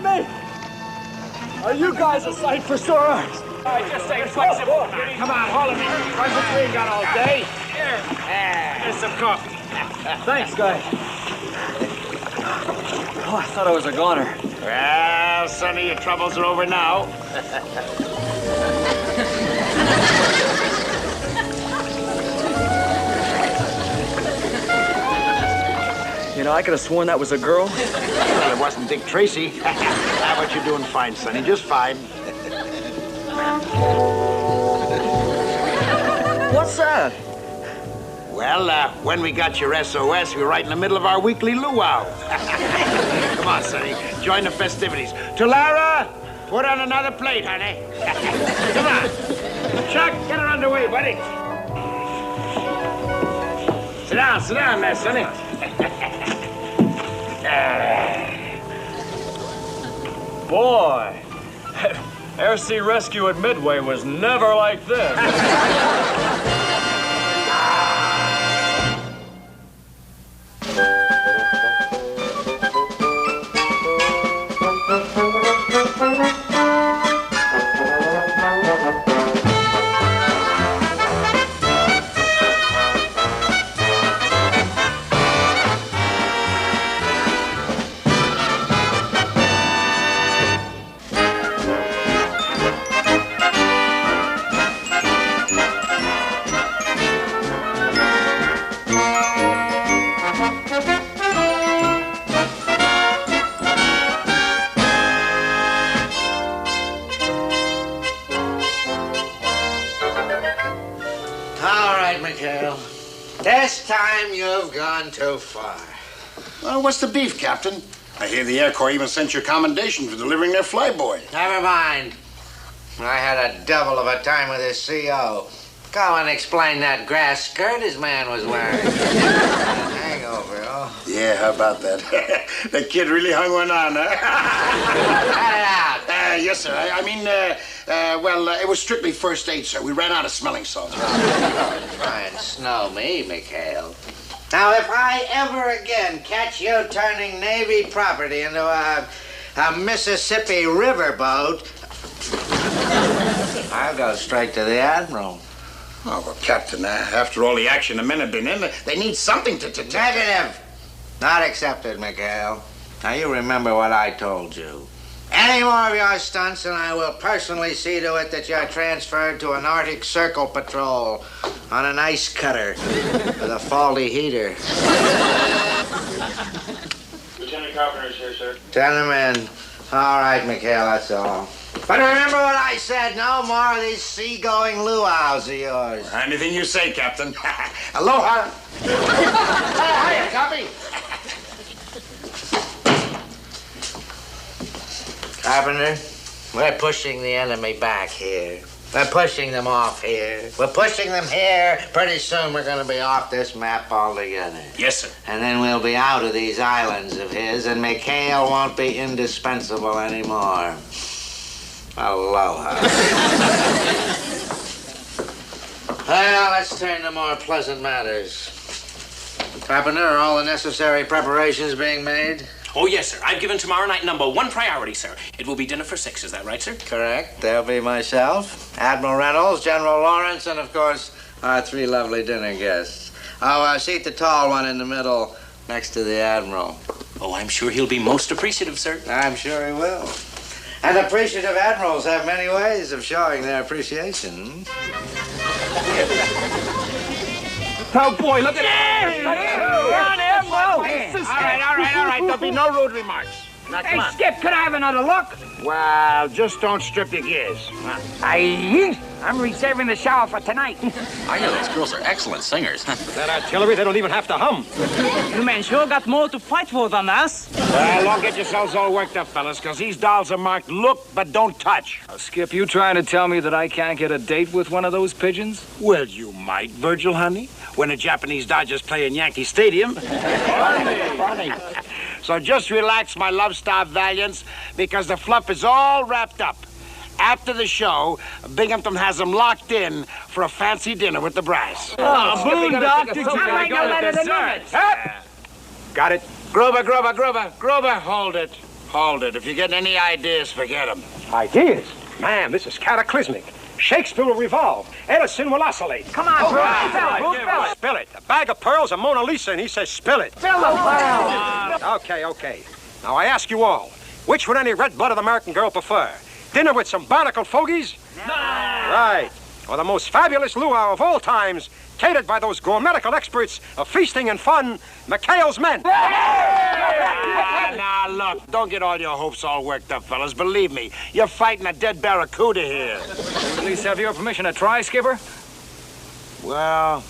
got me! Are you guys a sight for sore eyes? Just stay flexible. Come on, hold it. What's the tree got all day? Here. Here's some coffee. Thanks, guys. Oh, I thought I was a goner. Well, Sonny, your troubles are over now. You know, I could have sworn that was a girl. Well, it wasn't Dick Tracy. What you're doing fine, Sonny, just fine. What's that? Well, when we got your SOS, we were right in the middle of our weekly luau. Come on, Sonny, join the festivities. Tulara, put on another plate, honey. Come on. Chuck, get her underway, buddy. Sit down there, Sonny. Boy, air sea rescue at Midway was never like this. McHale. This time you've gone too far. Well, what's the beef, Captain? I hear the Air Corps even sent you a commendation for delivering their flyboy. Never mind. I had a devil of a time with his CO. Go and explain that grass skirt his man was wearing. Hangover, oh. Yeah, how about that? The kid really hung one on, huh? Cut it out. Yes, sir. It was strictly first aid, sir. We ran out of smelling salts. Try and snow me, McHale. Now, if I ever again catch you turning Navy property into a Mississippi riverboat, I'll go straight to the Admiral. Oh, well, Captain, after all the action the men have been in, they need something to... Negative. Not accepted, McHale. Now, you remember what I told you. Any more of your stunts, and I will personally see to it that you're transferred to an Arctic Circle patrol on an ice cutter with a faulty heater. Lieutenant Carpenter is here, sir. Send him in. All right, McHale, that's all. But remember what I said, no more of these seagoing luau's of yours. Anything you say, Captain. Aloha. Hiya, copy. Carpenter, we're pushing the enemy back here. We're pushing them off here. We're pushing them here. Pretty soon we're going to be off this map altogether. Yes, sir. And then we'll be out of these islands of his, and McHale won't be indispensable anymore. Aloha. Well, let's turn to more pleasant matters. Carpenter, are all the necessary preparations being made? Oh, yes, sir. I've given tomorrow night #1 priority, sir. It will be dinner for 6. Is that right, sir? Correct. There'll be myself, Admiral Reynolds, General Lawrence, and, of course, our 3 lovely dinner guests. I'll seat the tall one in the middle next to the Admiral. Oh, I'm sure he'll be most appreciative, sir. I'm sure he will. And appreciative admirals have many ways of showing their appreciation. Oh, boy, look at that. All All right. There'll be no rude remarks. Now, come on. Skip, could I have another look? Well, just don't strip your gears. I'm reserving the shower for tonight. I hear those girls are excellent singers. That artillery, they don't even have to hum. You men sure got more to fight for than us. Well, don't get yourselves all worked up, fellas, because these dolls are marked look, but don't touch. Skip, you trying to tell me that I can't get a date with one of those pigeons? Well, you might, Virgil, honey, when the Japanese Dodgers play in Yankee Stadium. Funny. So just relax, my love-starved valiants, because the fluff is all wrapped up. After the show, Binghamton has them locked in for a fancy dinner with the brass. Oh, Boondock, did you make no letter than minutes? Got it. Grover, hold it. Hold it. If you get any ideas, forget them. Ideas? Man, this is cataclysmic. Shakespeare will revolve. Edison will oscillate. Come on, Bruce. Spill it. A bag of pearls, a Mona Lisa, and he says spill it. Spill the pearls. Okay. Now, I ask you all, which would any red-blooded American girl prefer? Dinner with some barnacled fogies? No. Right. Or the most fabulous luau of all times, catered by those gourmetical experts of feasting and fun, McHale's men. Now, look, don't get all your hopes all worked up, fellas. Believe me, you're fighting a dead barracuda here. At least have your permission to try, Skipper? Well,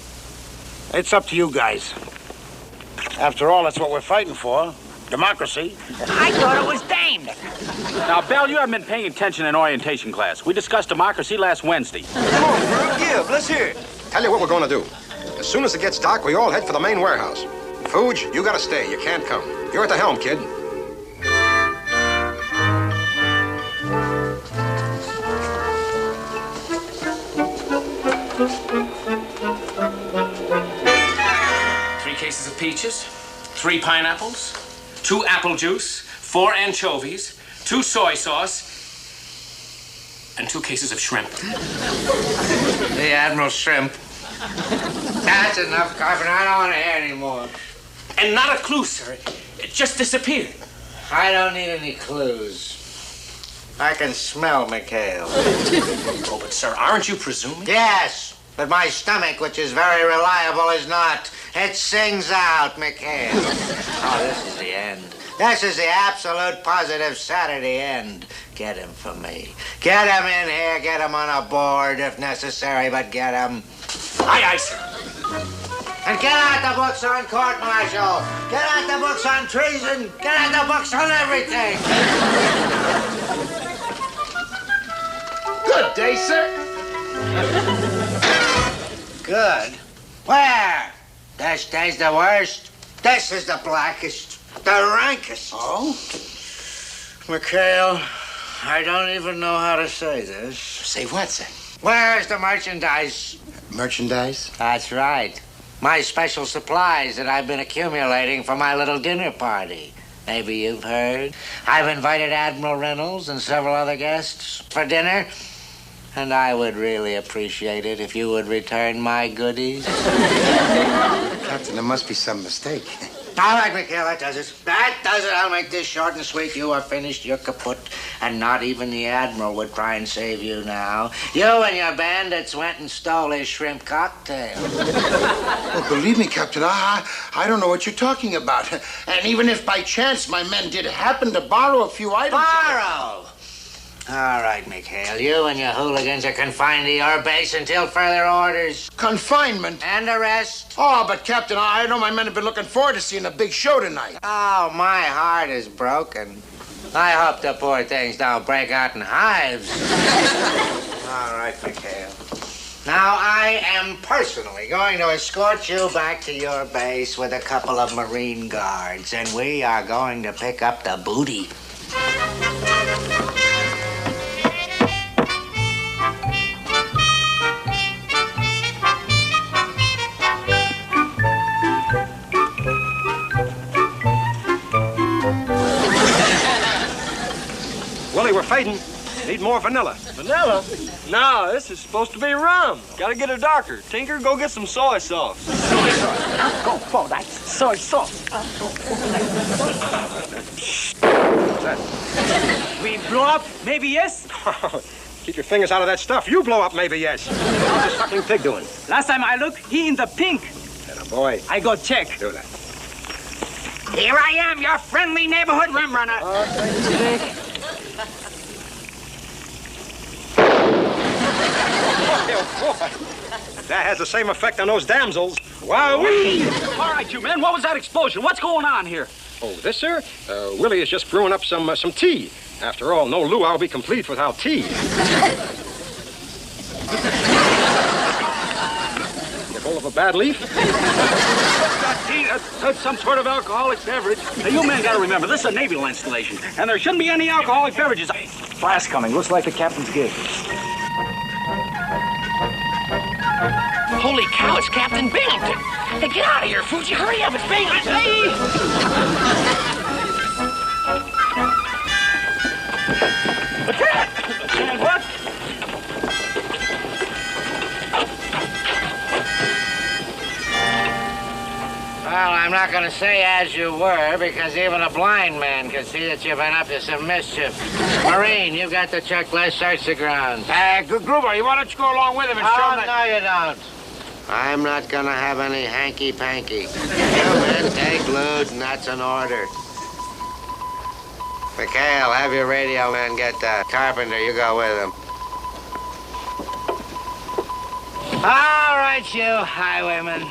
it's up to you guys. After all, that's what we're fighting for. Democracy. I thought it was Dame. Now, Belle, you haven't been paying attention in orientation class. We discussed democracy last Wednesday. Come on, Bert. Yeah, let's hear it. Tell you what we're going to do. As soon as it gets dark, we all head for the main warehouse. Fuge, you got to stay. You can't come. You're at the helm, kid. Three cases of peaches, 3 pineapples, 2 apple juice, 4 anchovies, 2 soy sauce, and 2 cases of shrimp. The Admiral shrimp. That's enough, Carpenter. I don't want to hear any more. And not a clue, sir. It just disappeared. I don't need any clues. I can smell McHale. Oh, but sir, aren't you presuming? Yes, but my stomach, which is very reliable, is not. It sings out, McHale. Oh, this is the end. This is the absolute positive Saturday end. Get him for me. Get him in here. Get him on a board if necessary, but get him. Aye, sir. And get out the books on court-martial. Get out the books on treason. Get out the books on everything. Good day, sir. Good? Where? This day's the worst. This is the blackest. The rankest. Oh? McHale, I don't even know how to say this. Say what, sir? Where's the merchandise? Merchandise? That's right. My special supplies that I've been accumulating for my little dinner party. Maybe you've heard. I've invited Admiral Reynolds and several other guests for dinner. And I would really appreciate it if you would return my goodies. Captain, there must be some mistake. All right, McHale, that does it. That does it. I'll make this short and sweet. You are finished. You're kaput. And not even the Admiral would try and save you now. You and your bandits went and stole his shrimp cocktail. Well, believe me, Captain, I don't know what you're talking about. And even if by chance my men did happen to borrow a few items... Borrow? All right, McHale. You and your hooligans are confined to your base until further orders. Confinement? And arrest. Oh, but Captain, I know my men have been looking forward to seeing a big show tonight. Oh, my heart is broken. I hope the poor things don't break out in hives. All right, McHale. Now, I am personally going to escort you back to your base with a couple of Marine guards, and we are going to pick up the booty. Willie, we're fading. Need more vanilla. Vanilla? No, this is supposed to be rum. Gotta get it darker. Tinker, go get some soy sauce. Soy sauce. Go for that soy sauce. What's that? We blow up? Maybe yes? Keep your fingers out of that stuff. You blow up, maybe yes. How's the suckling pig doing? Last time I looked, he in the pink. And a boy. I go check. Do that. Here I am, your friendly neighborhood rum runner. That has the same effect on those damsels. Wowee! All right, you men, what was that explosion? What's going on here? Oh, this, sir? Willie is just brewing up some tea. After all, no luau will be complete without tea. Get hold of a bad leaf? That's some sort of alcoholic beverage. Now, you men gotta remember, this is a naval installation, and there shouldn't be any alcoholic beverages. Blast coming. Looks like the captain's gig. Holy cow, it's Captain Binghamton. Hey, get out of here, Fuji. Hurry up, it's Binghamton. Lieutenant, what? Well, I'm not going to say as you were, because even a blind man can see that you've been up to some mischief. Marine, you've got the checklist. Search the grounds. Gruber, why don't you go along with him and show him No, you don't. I'm not going to have any hanky-panky. You men take loot, and that's an order. McHale, have your radio man get Carpenter. You go with him. All right, you highwaymen.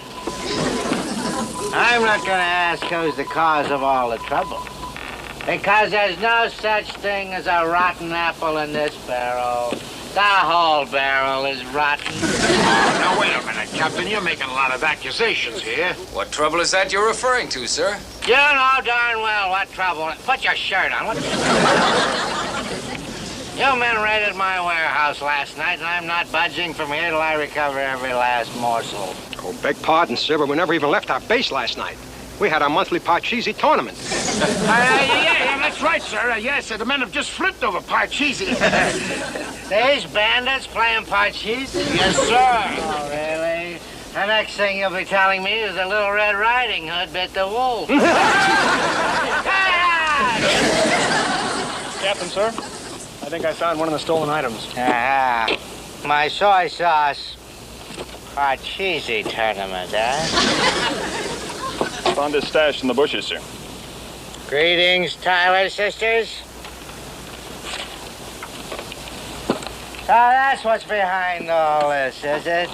I'm not going to ask who's the cause of all the trouble. Because there's no such thing as a rotten apple in this barrel. The whole barrel is rotten. Now, wait a minute, Captain. You're making a lot of accusations here. What trouble is that you're referring to, sir? You know darn well what trouble. Put your shirt on. What? You men raided my warehouse last night, and I'm not budging from here till I recover every last morsel. Oh, beg pardon, sir, but we never even left our base last night. We had our monthly Parcheesi tournament. Yeah, that's right, sir. Yes, the men have just flipped over Parcheesi. These bandits playing Parcheesi? Yes, sir. Oh, really? The next thing you'll be telling me is the Little Red Riding Hood bit the wolf. Captain, sir, I think I found one of the stolen items. My soy sauce Parcheesi tournament, Found this stashed in the bushes, sir. Greetings, Tyler sisters. So that's what's behind all this, is it?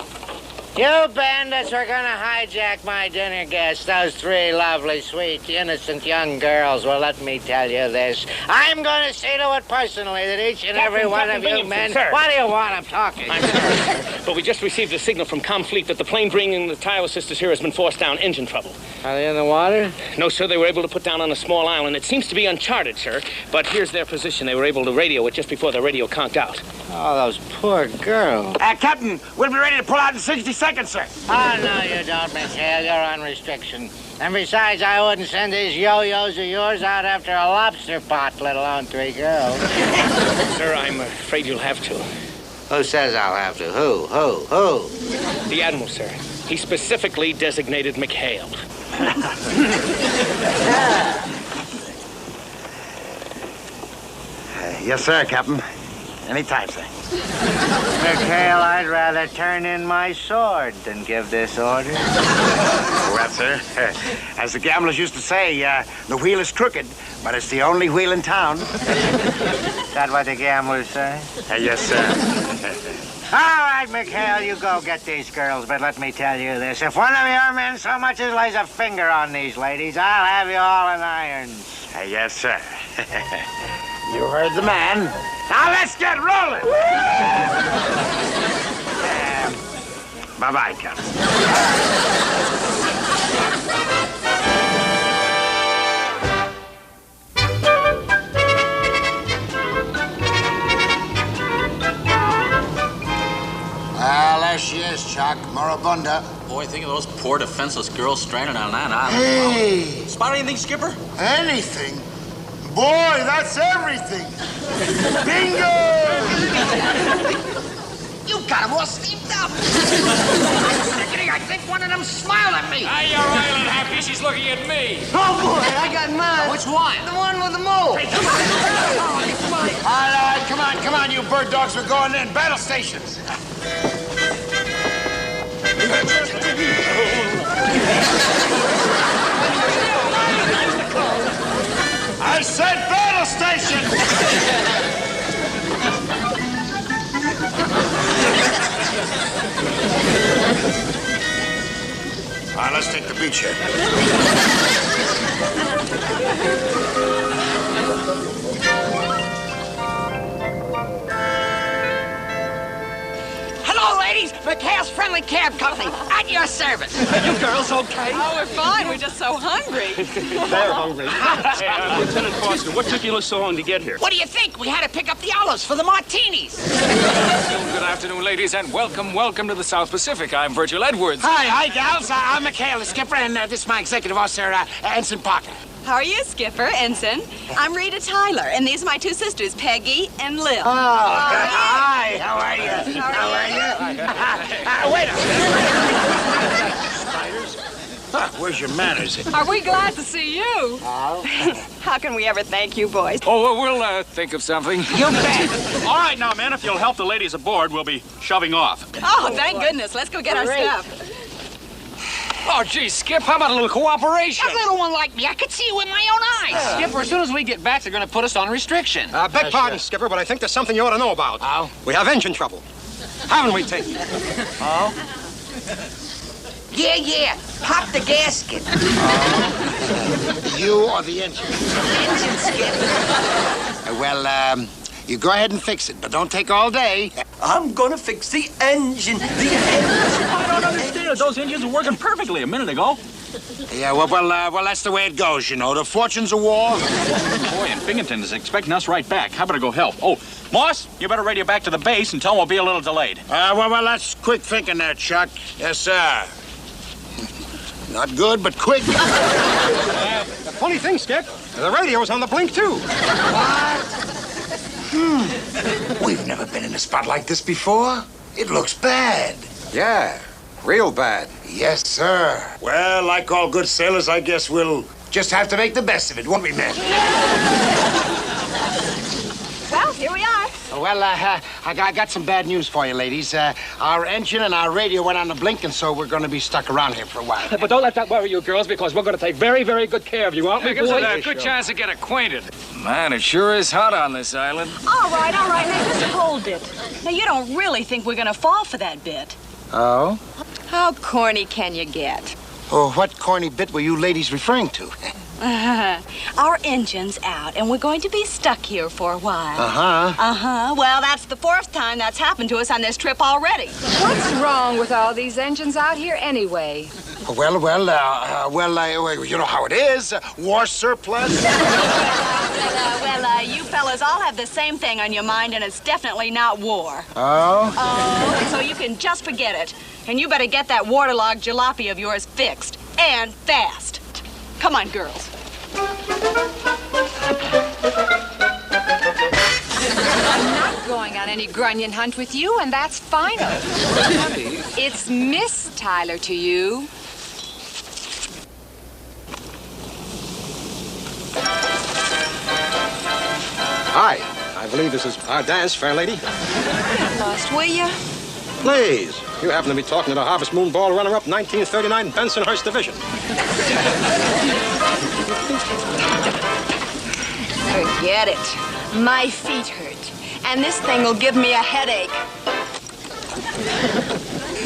You bandits are gonna hijack my dinner guests, those three lovely, sweet, innocent young girls. Well, let me tell you this. I'm gonna see to it personally that each and every one of you men... Sir. What do you want? I'm talking. I'm sorry, sir, but we just received a signal from Comfleet that the plane bringing the Tyler sisters here has been forced down. Engine trouble. Are they in the water? No, sir, they were able to put down on a small island. It seems to be uncharted, sir, but here's their position. They were able to radio it just before the radio conked out. Oh, those poor girls. Captain, we'll be ready to pull out in 60 seconds, sir. Oh, no, you don't, McHale. You're on restriction. And besides, I wouldn't send these yo-yos of yours out after a lobster pot, let alone three girls. Sir, I'm afraid you'll have to. Who says I'll have to? Who? The Admiral, sir. He specifically designated McHale. Yes, sir, Captain. Anytime, sir. McHale, I'd rather turn in my sword than give this order. Well, sir, as the gamblers used to say, the wheel is crooked, but it's the only wheel in town. Is that what the gamblers say? Yes, sir. All right, McHale, you go get these girls, but let me tell you this. If one of your men so much as lays a finger on these ladies, I'll have you all in irons. Yes, sir. You heard the man. Now let's get rolling. Bye-bye, Captain. Well, there she is, Chuck. Moribunda. Boy, think of those poor defenseless girls stranded on that island. Hey! Spot anything, Skipper? Anything? Boy, that's everything. Bingo! You got them all steamed up. I think one of them smiled at me. You're island happy. She's looking at me. Oh, boy, I got mine. Which one? The one with the mole. Hey, come on. All right, come on, you bird dogs. We're going in. Battle stations. I said battle station! All right, let's take the beach here. Hello, ladies. McHale's Friendly Cab Company. At your service. Are you girls okay? Oh, we're fine. We're just so hungry. They're hungry. Hey, Lieutenant Foster, what took you so long to get here? What do you think? We had to pick up the olives for the martinis. Good afternoon, ladies, and welcome to the South Pacific. I'm Virgil Edwards. Hi, gals. I'm McHale, the skipper, and this is my executive officer, Ensign Parker. How are you, Skipper, Ensign? I'm Rita Tyler, and these are my two sisters, Peggy and Lil. Oh, hi. How are you? How are you? Wait a minute. Spiders? Huh, where's your manners? Are we glad to see you? Oh. How can we ever thank you, boys? Oh, well, we'll think of something. You bet. All right, now, men, if you'll help the ladies aboard, we'll be shoving off. Oh, thank goodness. Let's go get our stuff. Oh, gee, Skip, how about a little cooperation? A little one like me, I could see you with my own eyes. Skipper, as soon as we get back, they're going to put us on restriction. Beg pardon, Skipper, but I think there's something you ought to know about. Oh? We have engine trouble. Haven't we, Tink? Oh? Yeah. Pop the gasket. You or the engine? Engine, Skip. Well, you go ahead and fix it, but don't take all day. I'm gonna fix the engine. I don't understand. Those engines were working perfectly a minute ago. Yeah, well, that's the way it goes, you know. The fortunes of war. Boy, and Binghamton is expecting us right back. How about I go help? Oh, Moss, you better radio back to the base and tell them we'll be a little delayed. Well, that's quick thinking there, Chuck. Yes, sir. Not good, but quick. Funny thing, Skip, the radio's on the blink, too. We've never been in a spot like this before. It looks bad. Yeah, real bad. Yes, sir. Well, like all good sailors, I guess we'll just have to make the best of it, won't we, men? Well, here we are. Well, I got some bad news for you, ladies. Our engine and our radio went on the blink, and so we're going to be stuck around here for a while. But don't let that worry you, girls, because we're going to take very, very good care of you, aren't we, Gives us boys? a good chance to get acquainted. Man, it sure is hot on this island. All right. Now just hold it. Now, you don't really think we're going to fall for that bit. Oh? How corny can you get? Oh, what corny bit were you ladies referring to? Our engine's out, and we're going to be stuck here for a while. Uh-huh. Well, that's the fourth time that's happened to us on this trip already. What's wrong with all these engines out here anyway? Well, you know how it is. War surplus. You fellas all have the same thing on your mind, and it's definitely not war. Oh? Oh, so you can just forget it. And you better get that waterlogged jalopy of yours fixed, and fast. Come on, girls. I'm not going on any grunion hunt with you, and that's final. It's Miss Tyler to you. Hi, I believe this is our dance, fair lady. Lost, will you? Please, you happen to be talking to the Harvest Moon Ball runner-up 1939 Bensonhurst Division. Forget it. My feet hurt, and this thing will give me a headache.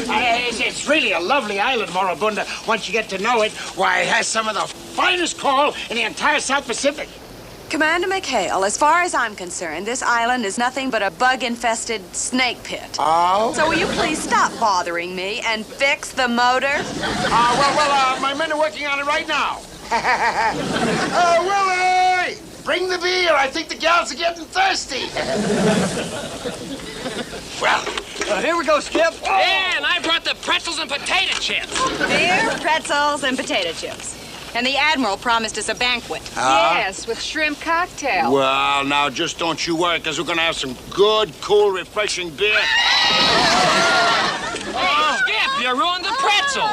It's really a lovely island, Moribunda. Once you get to know it, why, it has some of the finest coral in the entire South Pacific. Commander McHale, as far as I'm concerned, this island is nothing but a bug-infested snake pit. Oh? So will you please stop bothering me and fix the motor? My men are working on it right now. Willie! Bring the beer. I think the gals are getting thirsty. Well, here we go, Skip. Yeah, and I brought the pretzels and potato chips. Beer, pretzels, and potato chips. And the Admiral promised us a banquet. Yes, with shrimp cocktail. Well, now, just don't you worry, because we're going to have some good, cool, refreshing beer. Oh, Skip, you ruined the pretzels.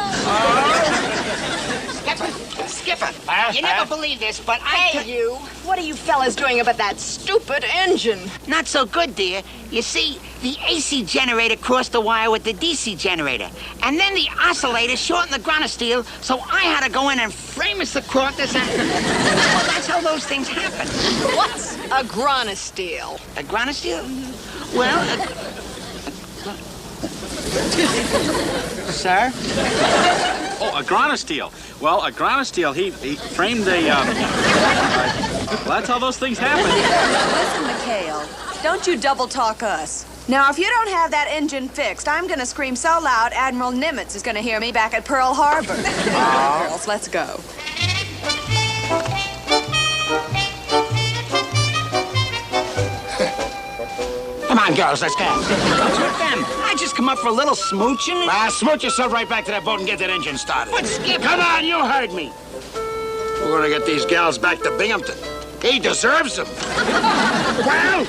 Skipper, you never believe this, but you. What are you fellas doing about that stupid engine? Not so good, dear. You see, the AC generator crossed the wire with the DC generator. And then the oscillator shortened the ground steel, so I had to go in and frame us the quarters and... Well, that's how those things happen. What's a granosteel? A granosteel? Well, Sir? Oh, a granosteel. Well, a granosteel, he framed a, well, that's how those things happen. Listen, McHale, don't you double-talk us. Now, if you don't have that engine fixed, I'm going to scream so loud Admiral Nimitz is going to hear me back at Pearl Harbor. Girls, let's go. Come on, girls, let's go. What's with them? I just come up for a little smooching. Smooch yourself right back to that boat and get that engine started. But, Skip... Come on, you heard me. We're gonna get these gals back to Binghamton. He deserves them. Well,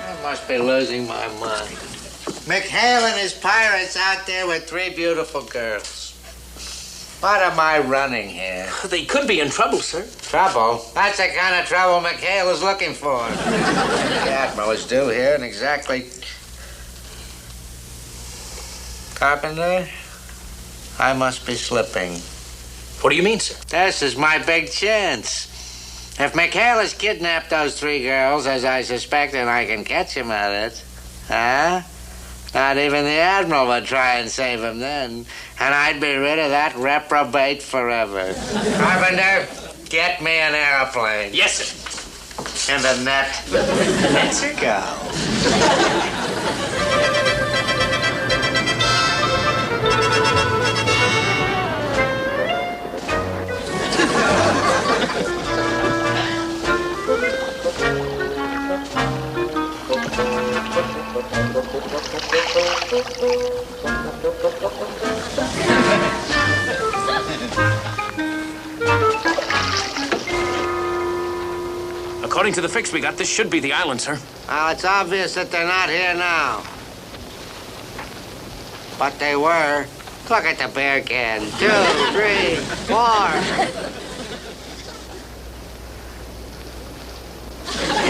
I must be losing my mind. McHale and his pirates out there with 3 beautiful girls. What am I running here? They could be in trouble, sir. Trouble? That's the kind of trouble McHale was looking for. The Admiral is due here in exactly... Carpenter, I must be slipping. What do you mean, sir? This is my big chance. If McHale has kidnapped those 3 girls, as I suspect, and I can catch him at it, huh? Not even the Admiral would try and save him then. And I'd be rid of that reprobate forever. Carpenter, get me an airplane. Yes, sir. And a net. Let's go. According to the fix we got, this should be the island, sir. Well, it's obvious that they're not here now. But they were. Look at the beer can. 2, 3, 4.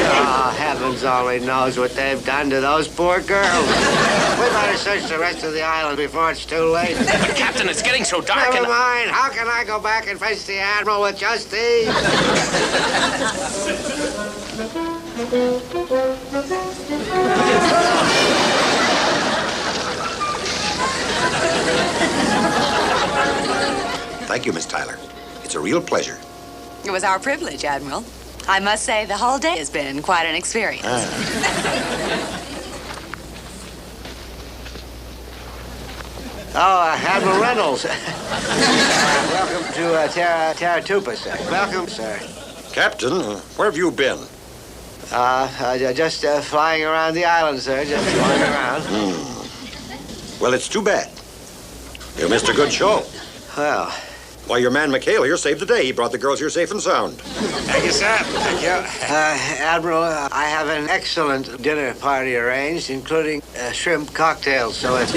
Oh, heavens only knows what they've done to those poor girls. We better search the rest of the island before it's too late. But, Captain, it's getting so dark. Never mind. How can I go back and face the Admiral with just these? Thank you, Miss Tyler. It's a real pleasure. It was our privilege, Admiral. I must say the whole day has been quite an experience. Admiral Reynolds. Welcome to Terra Tupa, sir. Welcome, sir. Captain, where have you been? Just flying around the island, sir. Just flying around. Well, it's too bad. You missed a good show. Well... Why, your man McHale here saved the day. He brought the girls here safe and sound. Thank you, sir. Thank you. Admiral, I have an excellent dinner party arranged, including shrimp cocktails. So if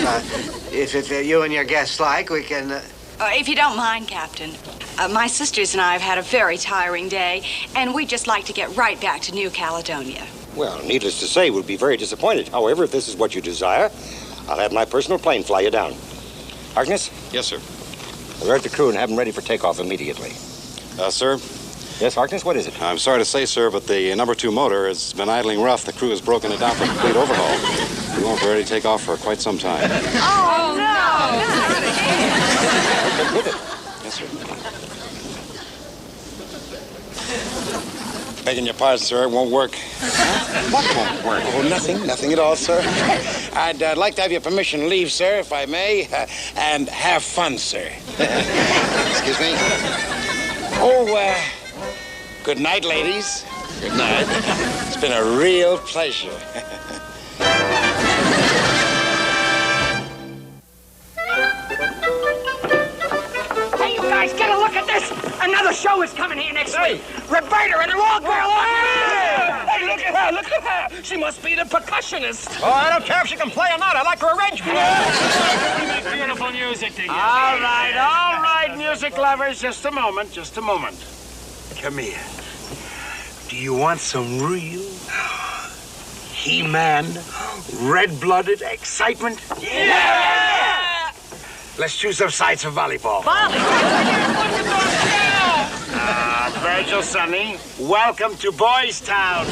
you and your guests like, we can... If you don't mind, Captain. My sisters and I have had a very tiring day, and we'd just like to get right back to New Caledonia. Well, needless to say, we'll be very disappointed. However, if this is what you desire, I'll have my personal plane fly you down. Harkness? Yes, sir. Alert the crew and have them ready for takeoff immediately. Sir? Yes, Harkness, what is it? I'm sorry to say, sir, but the number 2 motor has been idling rough. The crew has broken it down for a complete overhaul. We won't be ready to take off for quite some time. Oh, no! Yes, sir. Begging your pardon, sir, it won't work. What won't work? Oh, nothing at all, sir. I'd like to have your permission to leave, sir, if I may, and have fun, sir. Excuse me. Oh, good night, ladies. Good night. It's been a real pleasure. Hey, you guys, get a look at this! Another show is coming here next week. Roberta and her old girl. Hey, look at her, look at her. She must be the percussionist. Oh, I don't care if she can play or not. I like her arrangement. We make beautiful music together. All right, music lovers. Just a moment. Come here. Do you want some real He-Man, red-blooded excitement? Yeah! Let's choose some sides for volleyball. Virgil, Sonny, welcome to Boys Town.